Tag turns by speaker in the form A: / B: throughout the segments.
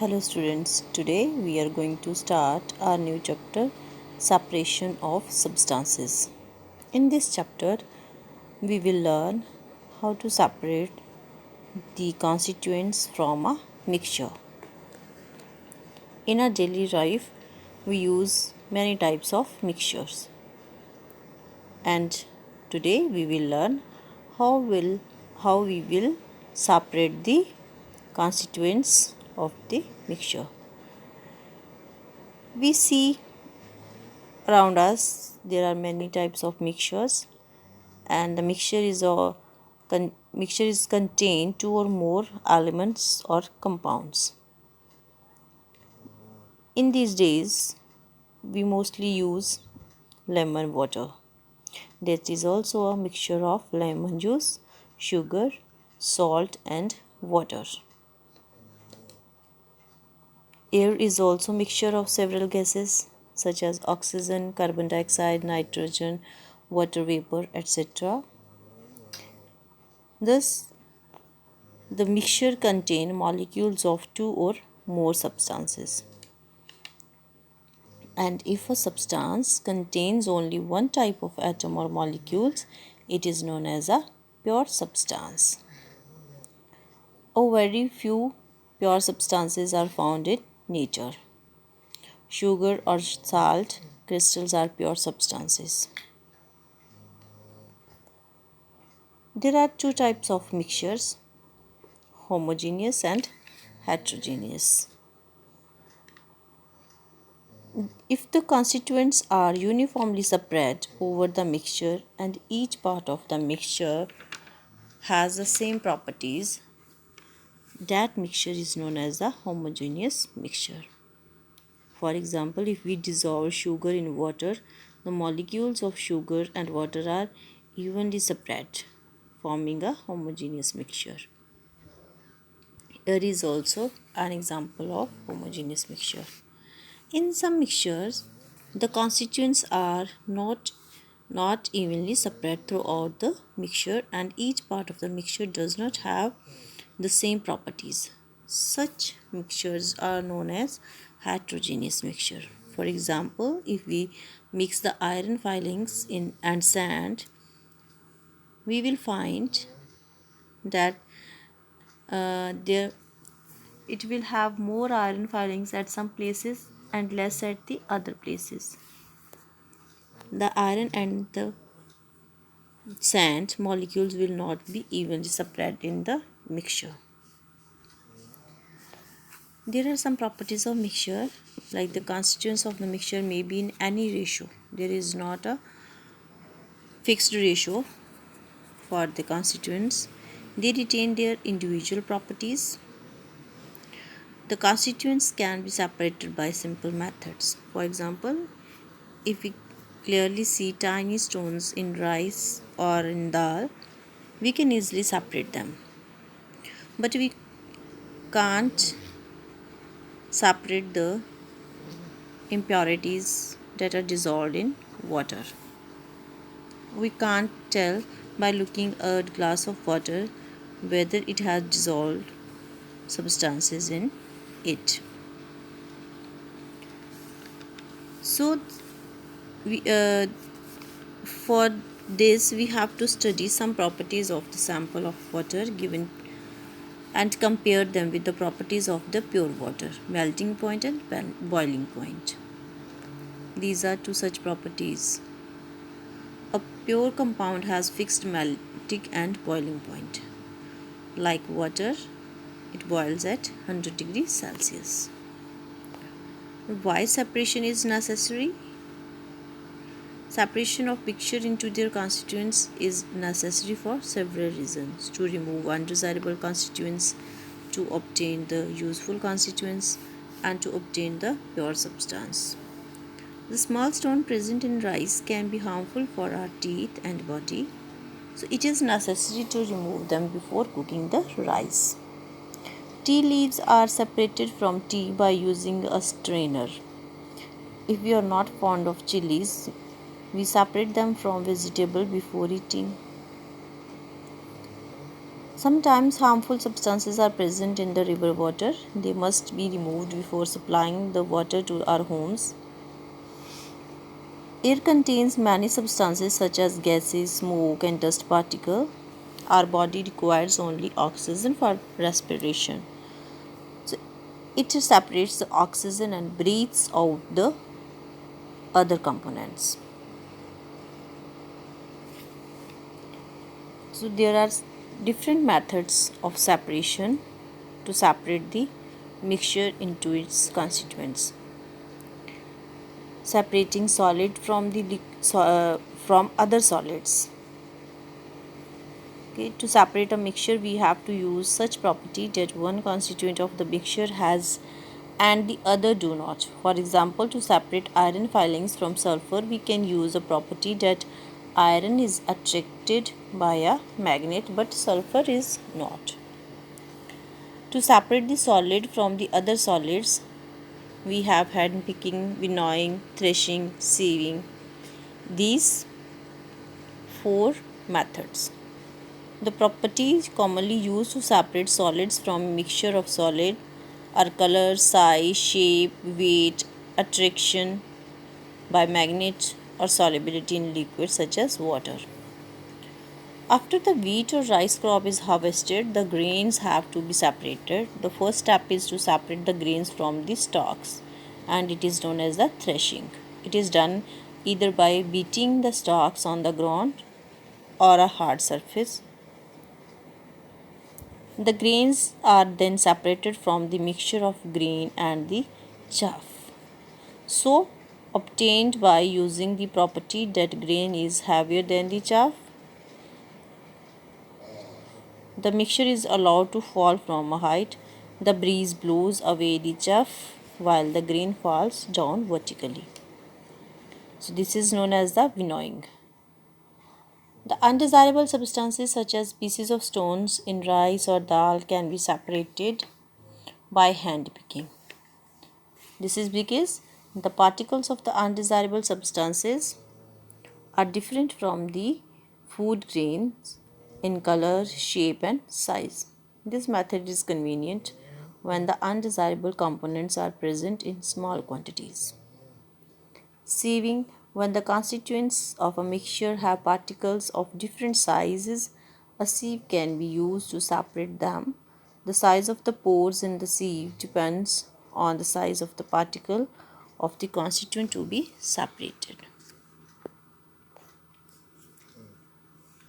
A: Hello students, today we are going to start our new chapter, Separation of Substances. In this chapter, we will learn how to separate the constituents from a mixture. In our daily life, we use many types of mixtures. And today we will learn how we will separate the constituents of the mixture. We see around us there are many types of mixtures, and the mixture is contained two or more elements or compounds. In these days we mostly use lemon water. That is also a mixture of lemon juice, sugar, salt and water. Air is also mixture of several gases such as oxygen, carbon dioxide, nitrogen, water vapor, etc. Thus, the mixture contains molecules of two or more substances. And if a substance contains only one type of atom or molecules, it is known as a pure substance. A very few pure substances are found in nature. Sugar or salt crystals are pure substances. There are two types of mixtures, homogeneous and heterogeneous. If the constituents are uniformly spread over the mixture and each part of the mixture has the same properties, that mixture is known as a homogeneous mixture. For example, if we dissolve sugar in water, the molecules of sugar and water are evenly spread, forming a homogeneous mixture. Air is also an example of homogeneous mixture. In some mixtures, the constituents are not evenly spread throughout the mixture, and each part of the mixture does not have the same properties. Such mixtures are known as heterogeneous mixture. For example, if we mix the iron filings and sand, we will find that it will have more iron filings at some places and less at the other places. The iron and the sand molecules will not be evenly spread in the mixture. There are some properties of mixture, like the constituents of the mixture may be in any ratio. There is not a fixed ratio for the constituents. They retain their individual properties. The constituents can be separated by simple methods. For example, if we clearly see tiny stones in rice or in dal, we can easily separate them. But we can't separate the impurities that are dissolved in water. We can't tell by looking at a glass of water whether it has dissolved substances in it. So for this we have to study some properties of the sample of water given and compare them with the properties of the pure water, melting point and boiling point. These are two such properties. A pure compound has fixed melting and boiling point. Like water, it boils at 100 degrees Celsius. Why separation is necessary? Separation of mixture into their constituents is necessary for several reasons: to remove undesirable constituents, to obtain the useful constituents, and to obtain the pure substance. The small stone present in rice can be harmful for our teeth and body, so it is necessary to remove them before cooking the rice. Tea leaves are separated from tea by using a strainer. If we are not fond of chilies, we separate them from vegetable before eating. Sometimes harmful substances are present in the river water. They must be removed before supplying the water to our homes. Air contains many substances such as gases, smoke, and dust particles. Our body requires only oxygen for respiration. So it separates the oxygen and breathes out the other components. So there are different methods of separation to separate the mixture into its constituents. Separating solid from from other solids. Okay, to separate a mixture, we have to use such property that one constituent of the mixture has and the other do not. For example, to separate iron filings from sulfur, we can use a property that iron is attracted by a magnet but sulfur is not. To separate the solid from the other solids, we have hand picking, winnowing, threshing, sieving. These four methods. The properties commonly used to separate solids from a mixture of solid are color, size, shape, weight, attraction by magnet, or solubility in liquids such as water. After the wheat or rice crop is harvested, the grains have to be separated. The first step is to separate the grains from the stalks, and it is known as the threshing. It is done either by beating the stalks on the ground or a hard surface. The grains are then separated from the mixture of grain and the chaff. So, obtained by using the property that grain is heavier than the chaff, the mixture is allowed to fall from a height. The breeze blows away the chaff while the grain falls down vertically. So, this is known as the winnowing. The undesirable substances such as pieces of stones in rice or dal can be separated by hand picking. This is because the particles of the undesirable substances are different from the food grains in color, shape, and size. This method is convenient when the undesirable components are present in small quantities. Sieving, when the constituents of a mixture have particles of different sizes, a sieve can be used to separate them. The size of the pores in the sieve depends on the size of the particle of the constituent to be separated.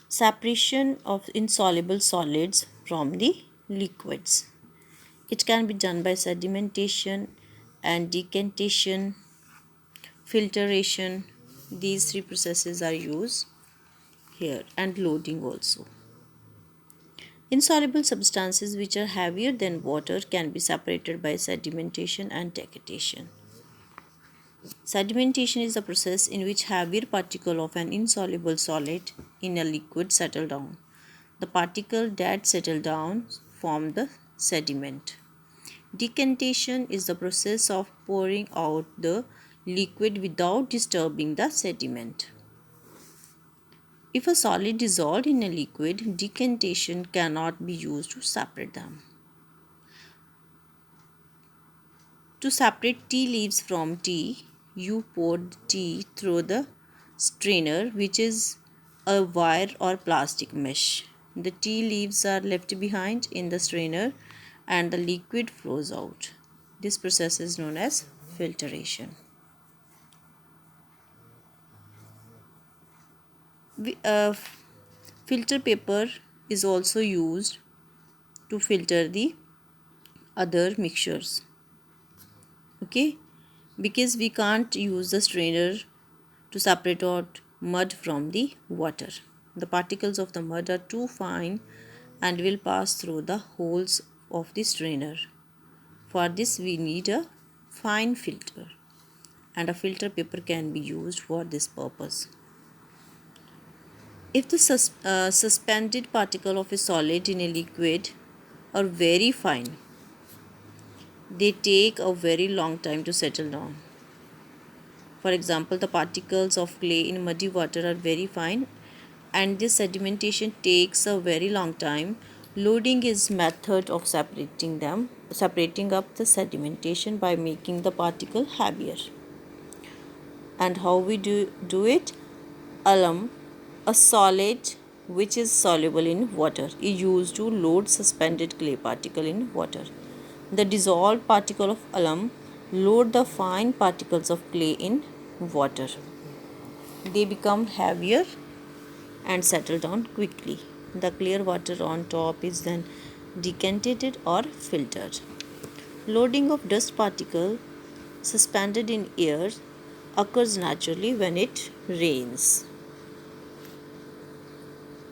A: Separation of insoluble solids from the liquids. It can be done by sedimentation and decantation, filtration. These three processes are used here, and loading also. Insoluble substances which are heavier than water can be separated by sedimentation and decantation. Sedimentation is the process in which heavier particle of an insoluble solid in a liquid settle down. The particle that settle down form the sediment. Decantation is the process of pouring out the liquid without disturbing the sediment. If a solid dissolved in a liquid, decantation cannot be used to separate them. To separate tea leaves from tea, you pour the tea through the strainer, which is a wire or plastic mesh. The tea leaves are left behind in the strainer and the liquid flows out. This process is known as filtration. Filter paper is also used to filter the other mixtures. Okay, because we can't use the strainer to separate out mud from the water. The particles of the mud are too fine and will pass through the holes of the strainer. For this we need a fine filter, and a filter paper can be used for this purpose. If the suspended particle of a solid in a liquid are very fine, they take a very long time to settle down. For example, the particles of clay in muddy water are very fine and this sedimentation takes a very long time. Loading is method of separating up the sedimentation by making the particle heavier. And how we do it? Alum, a solid which is soluble in water, is used to load suspended clay particle in water. The dissolved particle of alum load the fine particles of clay in water. They become heavier and settle down quickly. The clear water on top is then decanted or filtered. Loading of dust particle suspended in air occurs naturally when it rains.